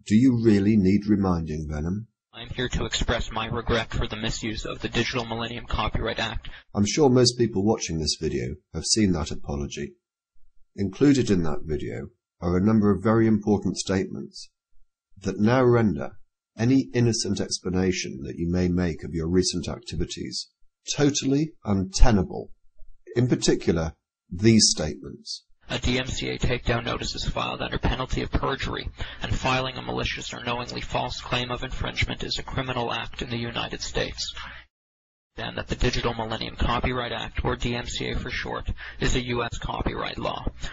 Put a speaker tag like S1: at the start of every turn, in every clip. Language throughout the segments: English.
S1: Do you really need reminding, Venom?
S2: I am here to express my regret for the misuse of the Digital Millennium Copyright Act.
S1: I'm sure most people watching this video have seen that apology. Included in that video are a number of very important statements that now render any innocent explanation that you may make of your recent activities totally untenable. In particular, these statements.
S2: A DMCA takedown notice is filed under penalty of perjury, and filing a malicious or knowingly false claim of infringement is a criminal act in the United States. And that the Digital Millennium Copyright Act, or DMCA for short, is a U.S. copyright law. In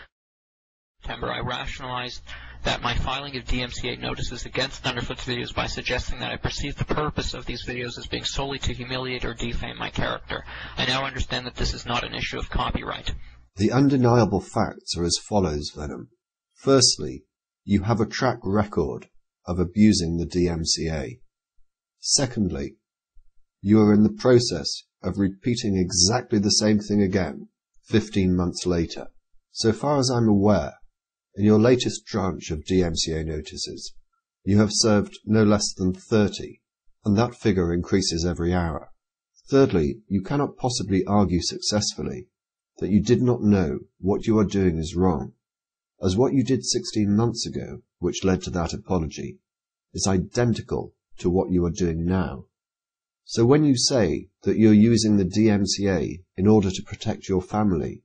S2: September, I rationalized that my filing of DMCA notices against Thunderfoot's videos by suggesting that I perceive the purpose of these videos as being solely to humiliate or defame my character. I now understand that this is not an issue of copyright.
S1: The undeniable facts are as follows, Venom. Firstly, you have a track record of abusing the DMCA. Secondly, you are in the process of repeating exactly the same thing again 15 months later. So far as I'm aware, in your latest tranche of DMCA notices, you have served no less than 30, and that figure increases every hour. Thirdly, you cannot possibly argue successfully that you did not know what you are doing is wrong, as what you did 16 months ago, which led to that apology, is identical to what you are doing now. So when you say that you're using the DMCA in order to protect your family,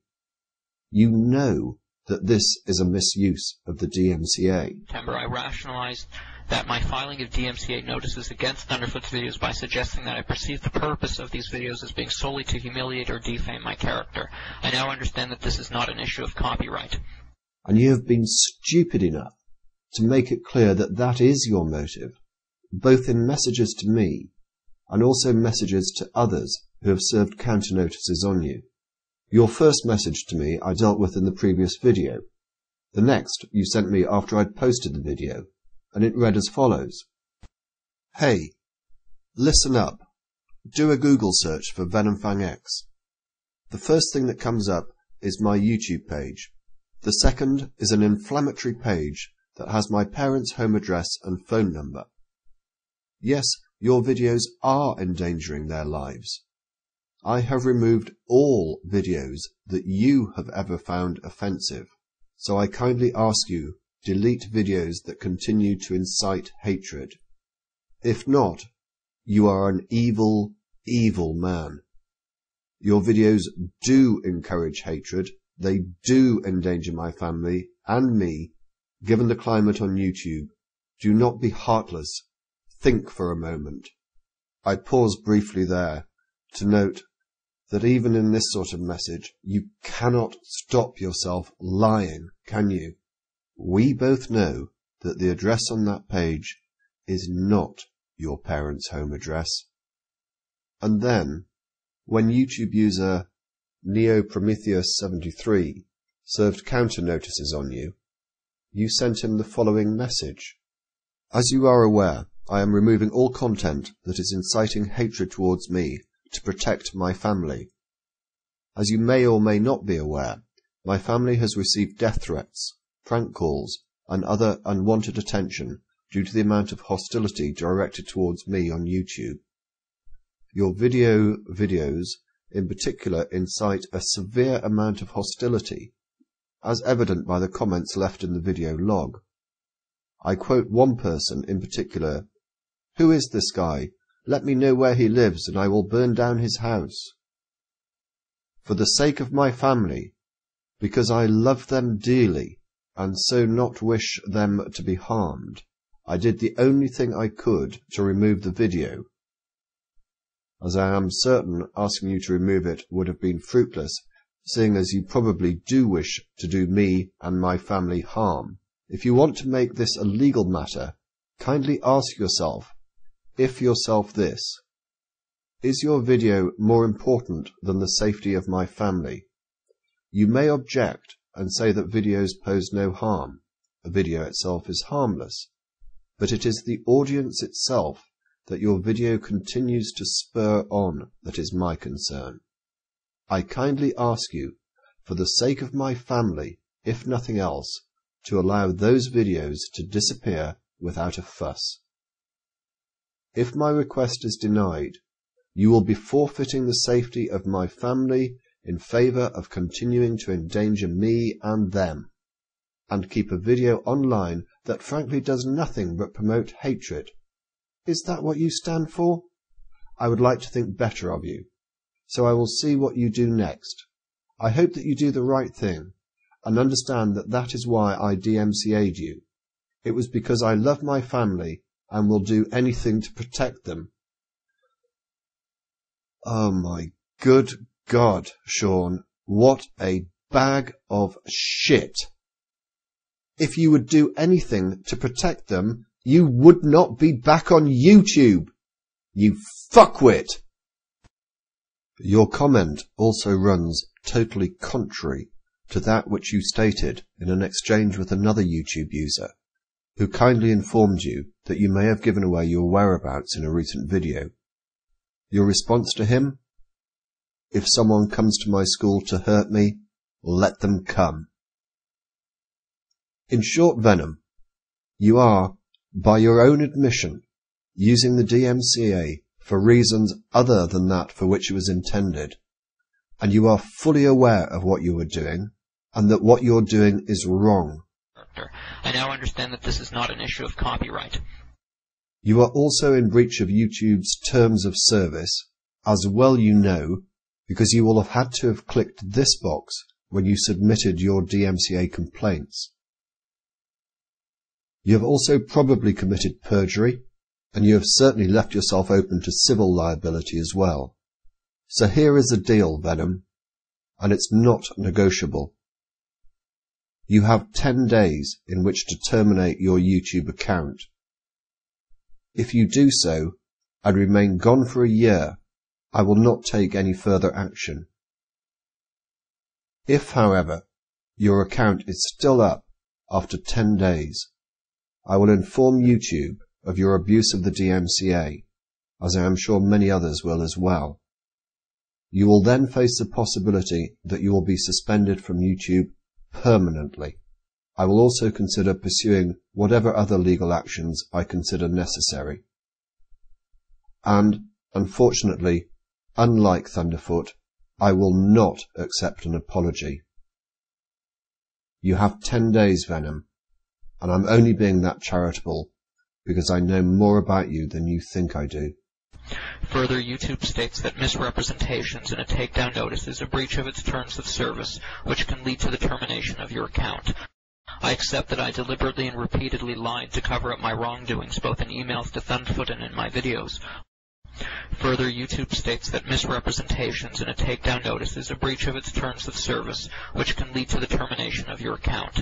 S1: you know that this is a misuse of the DMCA.
S2: In September, I rationalized that my filing of DMCA notices against Thunderfoot's videos by suggesting that I perceive the purpose of these videos as being solely to humiliate or defame my character. I now understand that this is not an issue of copyright.
S1: And you have been stupid enough to make it clear that that is your motive, both in messages to me and also messages to others who have served counter notices on you. Your first message to me I dealt with in the previous video. The next you sent me after I'd posted the video, and it read as follows. Hey, listen up. Do a Google search for VenomFangX. The first thing that comes up is my YouTube page. The second is an inflammatory page that has my parents' home address and phone number. Yes, your videos are endangering their lives. I have removed all videos that you have ever found offensive, so I kindly ask you, delete videos that continue to incite hatred. If not, you are an evil, evil man. Your videos do encourage hatred. They do endanger my family and me. Given the climate on YouTube, do not be heartless. Think for a moment. I pause briefly there to note that even in this sort of message, you cannot stop yourself lying, can you? We both know that the address on that page is not your parents' home address. And then, when YouTube user NeoPrometheus73 served counter notices on you, you sent him the following message. As you are aware, I am removing all content that is inciting hatred towards me to protect my family. As you may or may not be aware, my family has received death threats, prank calls, and other unwanted attention due to the amount of hostility directed towards me on YouTube. Your videos in particular incite a severe amount of hostility, as evident by the comments left in the video log. I quote one person in particular, "Who is this guy? Let me know where he lives and I will burn down his house. For the sake of my family, because I love them dearly and so not wish them to be harmed, I did the only thing I could to remove the video. As I am certain asking you to remove it would have been fruitless, seeing as you probably do wish to do me and my family harm. If you want to make this a legal matter, kindly ask yourself this. Is your video more important than the safety of my family? You may object and say that videos pose no harm. A video itself is harmless. But it is the audience itself that your video continues to spur on that is my concern. I kindly ask you, for the sake of my family, if nothing else, to allow those videos to disappear without a fuss. If my request is denied, you will be forfeiting the safety of my family in favour of continuing to endanger me and them, and keep a video online that frankly does nothing but promote hatred. Is that what you stand for? I would like to think better of you, so I will see what you do next. I hope that you do the right thing, and understand that that is why I DMCA'd you. It was because I love my family and will do anything to protect them. Oh my good God, Sean, what a bag of shit. If you would do anything to protect them, you would not be back on YouTube. You fuckwit. Your comment also runs totally contrary to that which you stated in an exchange with another YouTube user, who kindly informed you that you may have given away your whereabouts in a recent video. Your response to him? If someone comes to my school to hurt me, let them come. In short, Venom, you are, by your own admission, using the DMCA for reasons other than that for which it was intended, and you are fully aware of what you are doing, and that what you're doing is wrong.
S2: I now understand that this is not an issue of copyright.
S1: You are also in breach of YouTube's terms of service, as well you know, because you will have had to have clicked this box when you submitted your DMCA complaints. You have also probably committed perjury, and you have certainly left yourself open to civil liability as well. So here is the deal, Venom, and it's not negotiable. You have 10 days in which to terminate your YouTube account. If you do so, and remain gone for a year, I will not take any further action. If, however, your account is still up after 10 days, I will inform YouTube of your abuse of the DMCA, as I am sure many others will as well. You will then face the possibility that you will be suspended from YouTube permanently. I will also consider pursuing whatever other legal actions I consider necessary. And, unfortunately, unlike Thunderfoot, I will not accept an apology. You have 10 days, Venom, and I'm only being that charitable because I know more about you than you think I do.
S2: Further, YouTube states that misrepresentations in a takedown notice is a breach of its terms of service, which can lead to the termination of your account. I accept that I deliberately and repeatedly lied to cover up my wrongdoings, both in emails to Thunderfoot and in my videos. Further, YouTube states that misrepresentations in a takedown notice is a breach of its terms of service, which can lead to the termination of your account.